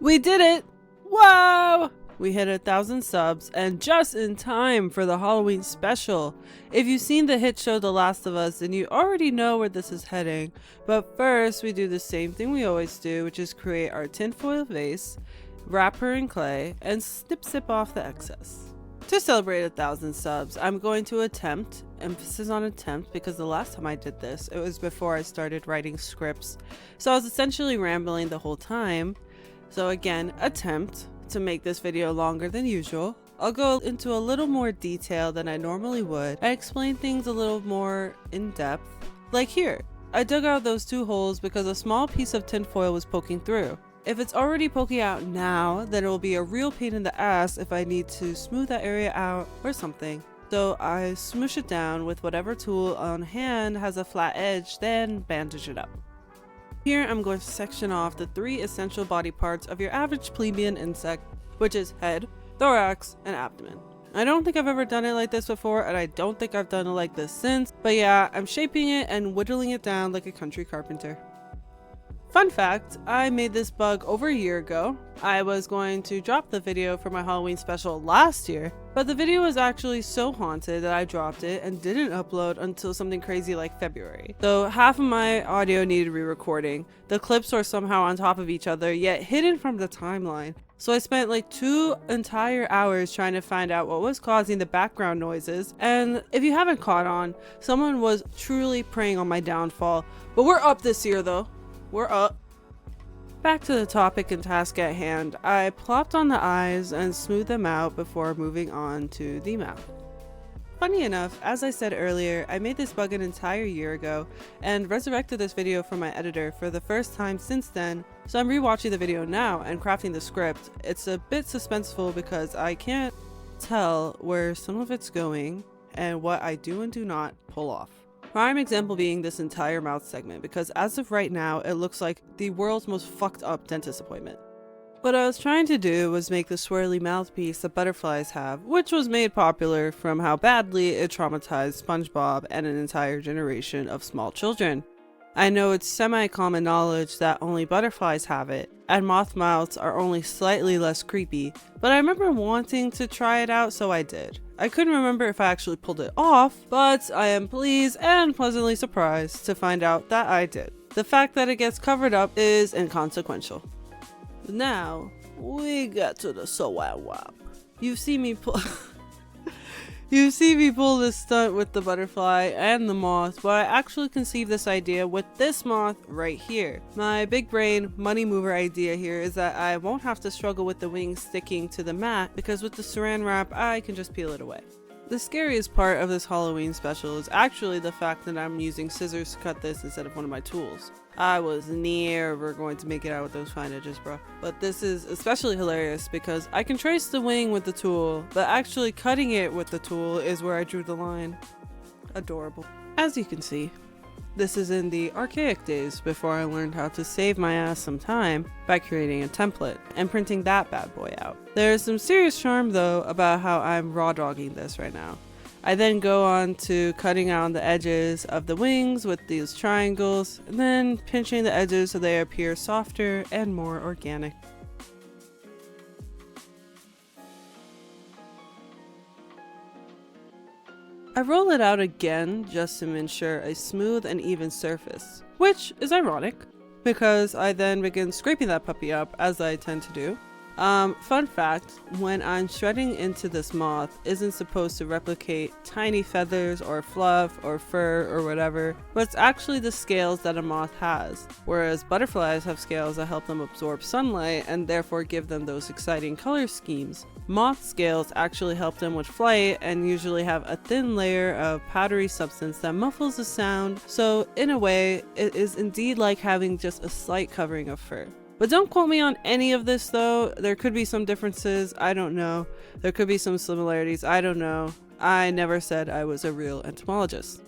We did it! Wow! We hit 1,000 subs, and just in time for the Halloween special. If you've seen the hit show The Last of Us, then you already know where this is heading. But first, we do the same thing we always do, which is create our tinfoil vase, wrap her in clay, and sip off the excess. To celebrate 1,000 subs, I'm going to attempt, emphasis on attempt, because the last time I did this, it was before I started writing scripts. So I was essentially rambling the whole time. So again, attempt to make this video longer than usual. I'll go into a little more detail than I normally would and explain things a little more in depth. Like here, I dug out those 2 holes because a small piece of tinfoil was poking through. If it's already poking out now, then it will be a real pain in the ass if I need to smooth that area out or something. So I smoosh it down with whatever tool on hand has a flat edge, then bandage it up. Here I'm going to section off the 3 essential body parts of your average plebeian insect, which is head, thorax, and abdomen. I don't think I've ever done it like this before, and I don't think I've done it like this since, but yeah, I'm shaping it and whittling it down like a country carpenter. Fun fact, I made this bug over a year ago. I was going to drop the video for my Halloween special last year, but the video was actually so haunted that I dropped it and didn't upload until something crazy like February. So half of my audio needed re-recording. The clips were somehow on top of each other, yet hidden from the timeline. So I spent like 2 entire hours trying to find out what was causing the background noises. And if you haven't caught on, someone was truly preying on my downfall. But we're up this year though. We're up. Back to the topic and task at hand, I plopped on the eyes and smoothed them out before moving on to the mouth. Funny enough, as I said earlier, I made this bug an entire year ago and resurrected this video from my editor for the first time since then, so I'm rewatching the video now and crafting the script. It's a bit suspenseful because I can't tell where some of it's going and what I do and do not pull off. Prime example being this entire mouth segment, because as of right now, it looks like the world's most fucked up dentist appointment. What I was trying to do was make the swirly mouthpiece that butterflies have, which was made popular from how badly it traumatized SpongeBob and an entire generation of small children. I know it's semi-common knowledge that only butterflies have it, and moth mouths are only slightly less creepy, but I remember wanting to try it out, so I did. I couldn't remember if I actually pulled it off, but I am pleased and pleasantly surprised to find out that I did. The fact that it gets covered up is inconsequential. Now, we get to the so-wap. You see me pull this stunt with the butterfly and the moth, but I actually conceived this idea with this moth right here. My big brain money mover idea here is that I won't have to struggle with the wings sticking to the mat because with the saran wrap I can just peel it away. The scariest part of this Halloween special is actually the fact that I'm using scissors to cut this instead of one of my tools. I was never going to make it out with those fine edges, bro. But this is especially hilarious because I can trace the wing with the tool, but actually cutting it with the tool is where I drew the line. Adorable. As you can see, this is in the archaic days before I learned how to save my ass some time by creating a template and printing that bad boy out. There's some serious charm though about how I'm raw dogging this right now. I then go on to cutting out the edges of the wings with these triangles and then pinching the edges so they appear softer and more organic. I roll it out again just to ensure a smooth and even surface, which is ironic because I then begin scraping that puppy up as I tend to do. Fun fact, when I'm shredding into this moth isn't supposed to replicate tiny feathers or fluff or fur or whatever, but it's actually the scales that a moth has, whereas butterflies have scales that help them absorb sunlight and therefore give them those exciting color schemes. Moth scales actually help them with flight and usually have a thin layer of powdery substance that muffles the sound, so in a way, it is indeed like having just a slight covering of fur. But don't quote me on any of this though. There could be some differences, I don't know. There could be some similarities, I don't know. I never said I was a real entomologist.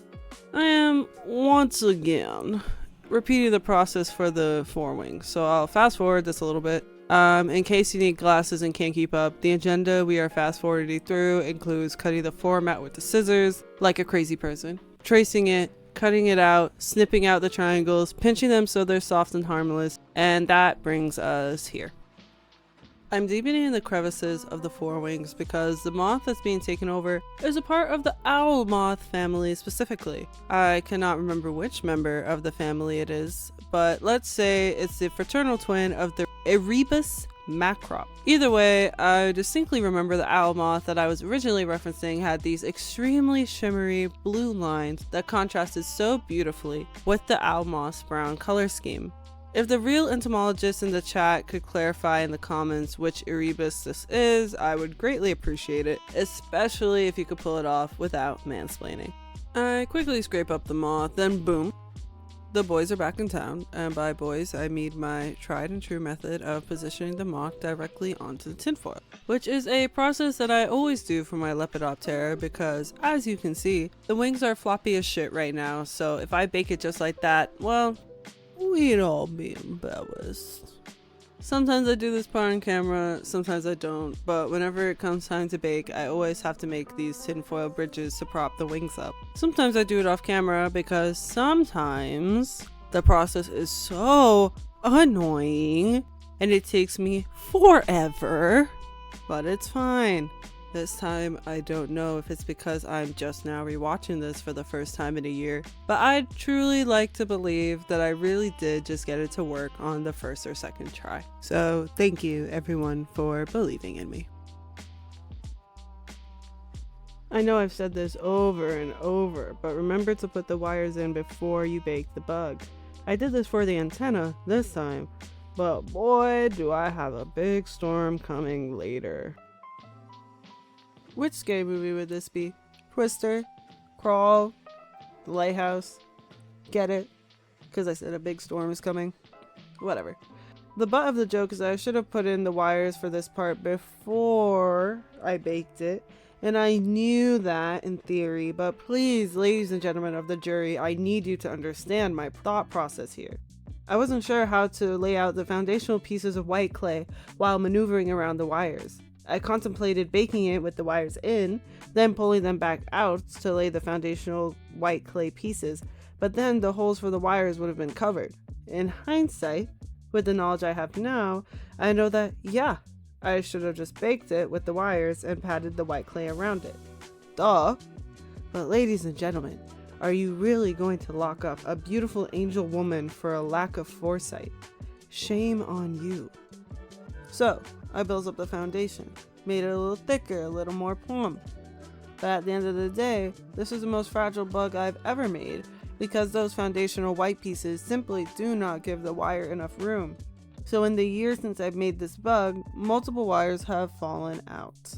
I am, once again, repeating the process for the forewings, so I'll fast forward this a little bit. In case you need glasses and can't keep up, the agenda we are fast forwarding through includes cutting the format with the scissors, like a crazy person, tracing it, cutting it out, snipping out the triangles, pinching them so they're soft and harmless, and that brings us here. I'm deepening the crevices of the forewings because the moth that's being taken over is a part of the owl moth family specifically. I cannot remember which member of the family it is, but let's say it's the fraternal twin of the Erebus macrop. Either way, I distinctly remember the owl moth that I was originally referencing had these extremely shimmery blue lines that contrasted so beautifully with the owl moth's brown color scheme. If the real entomologist in the chat could clarify in the comments which Erebus this is, I would greatly appreciate it, especially if you could pull it off without mansplaining. I quickly scrape up the moth, then boom, the boys are back in town, and by boys I mean my tried and true method of positioning the moth directly onto the tinfoil, which is a process that I always do for my Lepidoptera because, as you can see, the wings are floppy as shit right now, so if I bake it just like that, well, we'd all be embarrassed. Sometimes I do this part on camera, sometimes I don't, but whenever it comes time to bake, I always have to make these tinfoil bridges to prop the wings up. Sometimes I do it off camera because sometimes the process is so annoying and it takes me forever, but it's fine. This time, I don't know if it's because I'm just now rewatching this for the first time in a year, but I'd truly like to believe that I really did just get it to work on the first or second try. So thank you everyone for believing in me. I know I've said this over and over, but remember to put the wires in before you bake the bug. I did this for the antenna this time, but boy do I have a big storm coming later. Which scary movie would this be? Twister? Crawl? The Lighthouse? Get it? Because I said a big storm is coming. Whatever. The butt of the joke is that I should have put in the wires for this part before I baked it. And I knew that in theory, but please, ladies and gentlemen of the jury, I need you to understand my thought process here. I wasn't sure how to lay out the foundational pieces of white clay while maneuvering around the wires. I contemplated baking it with the wires in, then pulling them back out to lay the foundational white clay pieces, but then the holes for the wires would have been covered. In hindsight, with the knowledge I have now, I know that, yeah, I should have just baked it with the wires and patted the white clay around it. Duh! But ladies and gentlemen, are you really going to lock up a beautiful angel woman for a lack of foresight? Shame on you. So, I built up the foundation, made it a little thicker, a little more plump. But at the end of the day, this is the most fragile bug I've ever made because those foundational white pieces simply do not give the wire enough room. So in the years since I've made this bug, multiple wires have fallen out.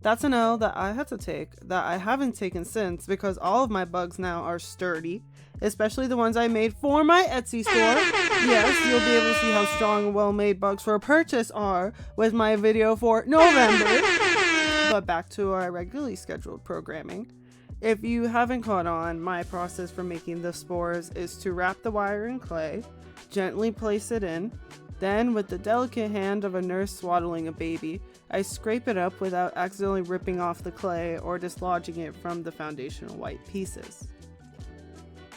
That's an L that I had to take that I haven't taken since because all of my bugs now are sturdy, especially the ones I made for my Etsy store. Yes, you'll be able to see how strong and well-made bugs for purchase are with my video for November. But back to our regularly scheduled programming. If you haven't caught on, my process for making the spores is to wrap the wire in clay, gently place it in, then with the delicate hand of a nurse swaddling a baby, I scrape it up without accidentally ripping off the clay or dislodging it from the foundational white pieces.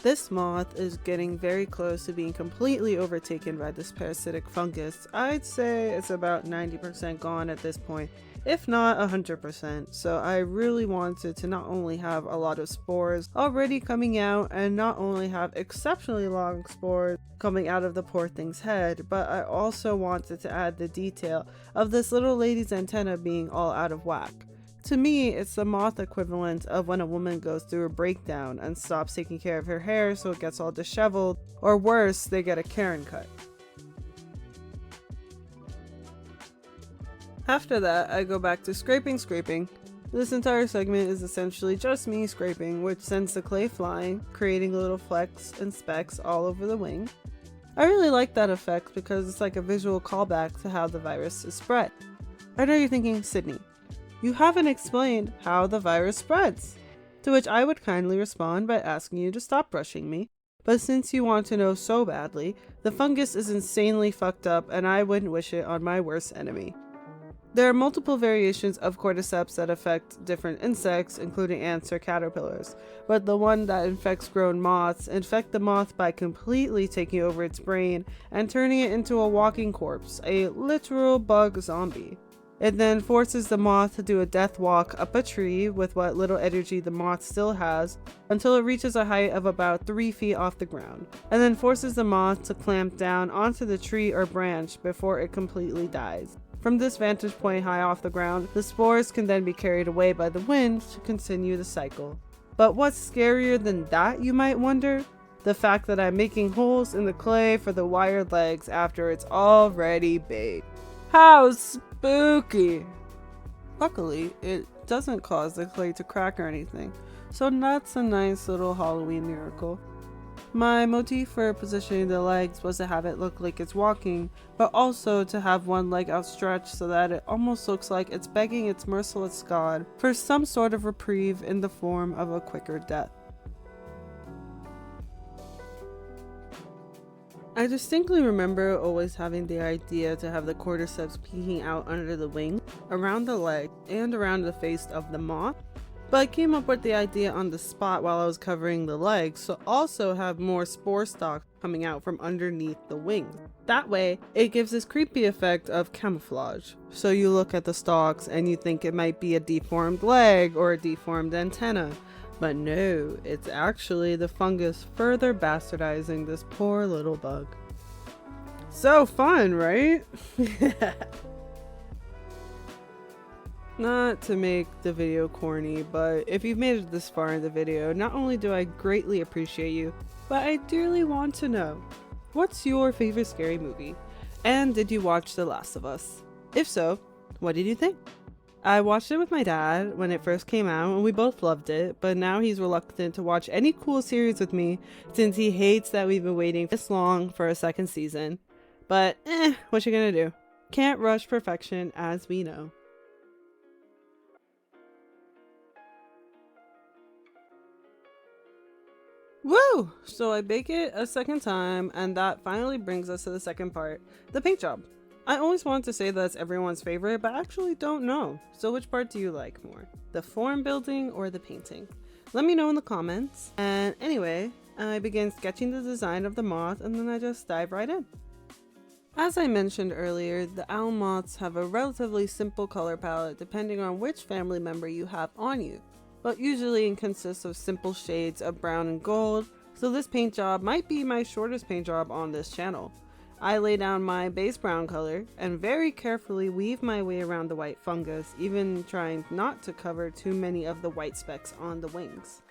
This moth is getting very close to being completely overtaken by this parasitic fungus. I'd say it's about 90% gone at this point, if not 100%. So I really wanted to not only have a lot of spores already coming out and not only have exceptionally long spores coming out of the poor thing's head, but I also wanted to add the detail of this little lady's antenna being all out of whack. To me, it's the moth equivalent of when a woman goes through a breakdown and stops taking care of her hair so it gets all disheveled, or worse, they get a Karen cut. After that, I go back to scraping. This entire segment is essentially just me scraping, which sends the clay flying, creating little flecks and specks all over the wing. I really like that effect because it's like a visual callback to how the virus is spread. I know you're thinking, Sydney, you haven't explained how the virus spreads. To which I would kindly respond by asking you to stop brushing me. But since you want to know so badly, the fungus is insanely fucked up and I wouldn't wish it on my worst enemy. There are multiple variations of Cordyceps that affect different insects, including ants or caterpillars, but the one that infects grown moths infect the moth by completely taking over its brain and turning it into a walking corpse, a literal bug zombie. It then forces the moth to do a death walk up a tree with what little energy the moth still has until it reaches a height of about 3 feet off the ground, and then forces the moth to clamp down onto the tree or branch before it completely dies. From this vantage point high off the ground, the spores can then be carried away by the wind to continue the cycle. But what's scarier than that, you might wonder? The fact that I'm making holes in the clay for the wired legs after it's already baked. How spooky! Luckily, it doesn't cause the clay to crack or anything, so that's a nice little Halloween miracle. My motif for positioning the legs was to have it look like it's walking, but also to have one leg outstretched so that it almost looks like it's begging its merciless god for some sort of reprieve in the form of a quicker death. I distinctly remember always having the idea to have the cordyceps peeking out under the wing, around the leg, and around the face of the moth, but I came up with the idea on the spot while I was covering the legs to also have more spore stalks coming out from underneath the wings. That way, it gives this creepy effect of camouflage. So you look at the stalks and you think it might be a deformed leg or a deformed antenna. But no, it's actually the fungus further bastardizing this poor little bug. So fun, right? Not to make the video corny, but if you've made it this far in the video, not only do I greatly appreciate you, but I dearly want to know, what's your favorite scary movie? And did you watch The Last of Us? If so, what did you think? I watched it with my dad when it first came out and we both loved it, but now he's reluctant to watch any cool series with me since he hates that we've been waiting this long for a second season. But what you gonna do? Can't rush perfection, as we know. Woo! So I bake it a second time, and that finally brings us to the second part, the paint job. I always want to say that's everyone's favorite, but I actually don't know. So which part do you like more? The form building or the painting? Let me know in the comments. And anyway, I begin sketching the design of the moth and then I just dive right in. As I mentioned earlier, the owl moths have a relatively simple color palette depending on which family member you have on you, but usually it consists of simple shades of brown and gold, so this paint job might be my shortest paint job on this channel. I lay down my base brown color and very carefully weave my way around the white fungus, even trying not to cover too many of the white specks on the wings.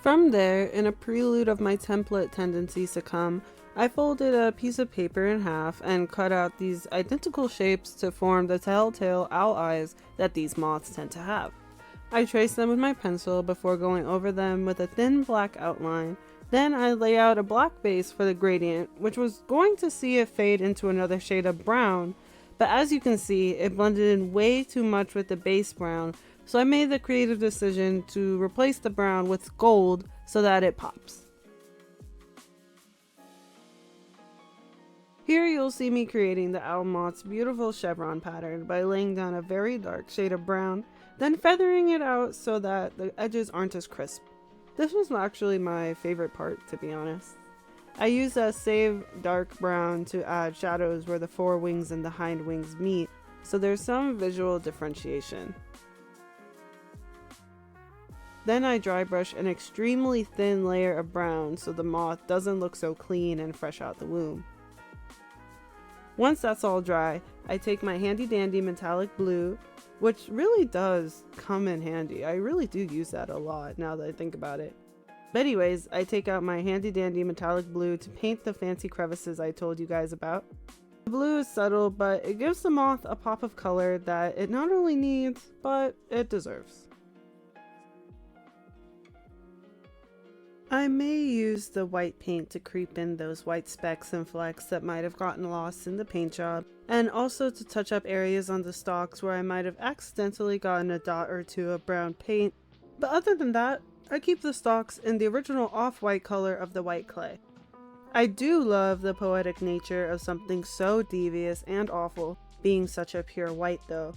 From there, in a prelude of my template tendencies to come, I folded a piece of paper in half and cut out these identical shapes to form the telltale owl eyes that these moths tend to have. I traced them with my pencil before going over them with a thin black outline. Then I lay out a black base for the gradient, which was going to see it fade into another shade of brown, but as you can see, it blended in way too much with the base brown, so I made the creative decision to replace the brown with gold so that it pops. Here you'll see me creating the owl moth's beautiful chevron pattern by laying down a very dark shade of brown, then feathering it out so that the edges aren't as crisp. This was actually my favorite part, to be honest. I used a save dark brown to add shadows where the forewings and the hind wings meet, so there's some visual differentiation. Then I dry brush an extremely thin layer of brown so the moth doesn't look so clean and fresh out the womb. Once that's all dry, I take my handy dandy metallic blue, which really does come in handy. I really do use that a lot now that I think about it. But anyways, I take out my handy dandy metallic blue to paint the fancy crevices I told you guys about. The blue is subtle, but it gives the moth a pop of color that it not only needs, but it deserves. I may use the white paint to creep in those white specks and flecks that might have gotten lost in the paint job, and also to touch up areas on the stalks where I might have accidentally gotten a dot or two of brown paint, but other than that, I keep the stalks in the original off-white color of the white clay. I do love the poetic nature of something so devious and awful being such a pure white though.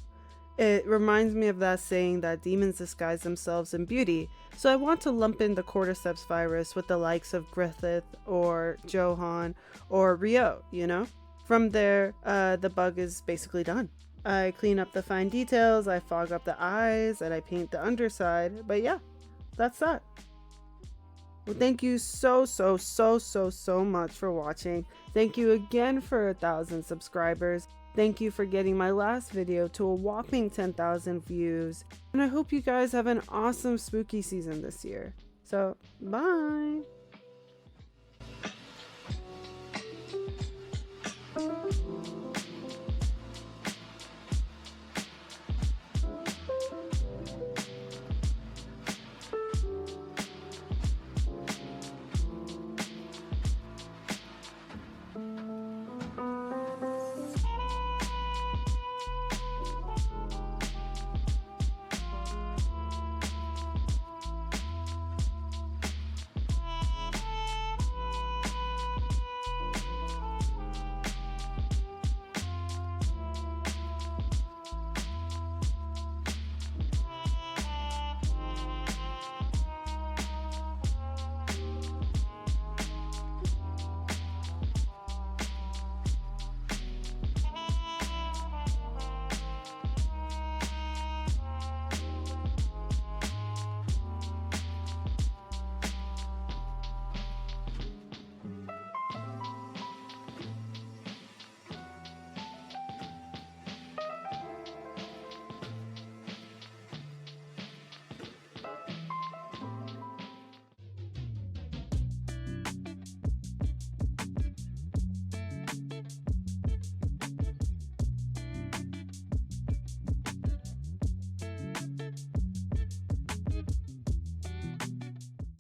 It reminds me of that saying that demons disguise themselves in beauty, so I want to lump in the Cordyceps virus with the likes of Griffith or Johan or Rio, you know? From there, the bug is basically done. I clean up the fine details, I fog up the eyes, and I paint the underside. But yeah, that's that. Well, thank you so much for watching. Thank you again for 1,000 subscribers. Thank you for getting my last video to a whopping 10,000 views. And I hope you guys have an awesome spooky season this year. So, bye!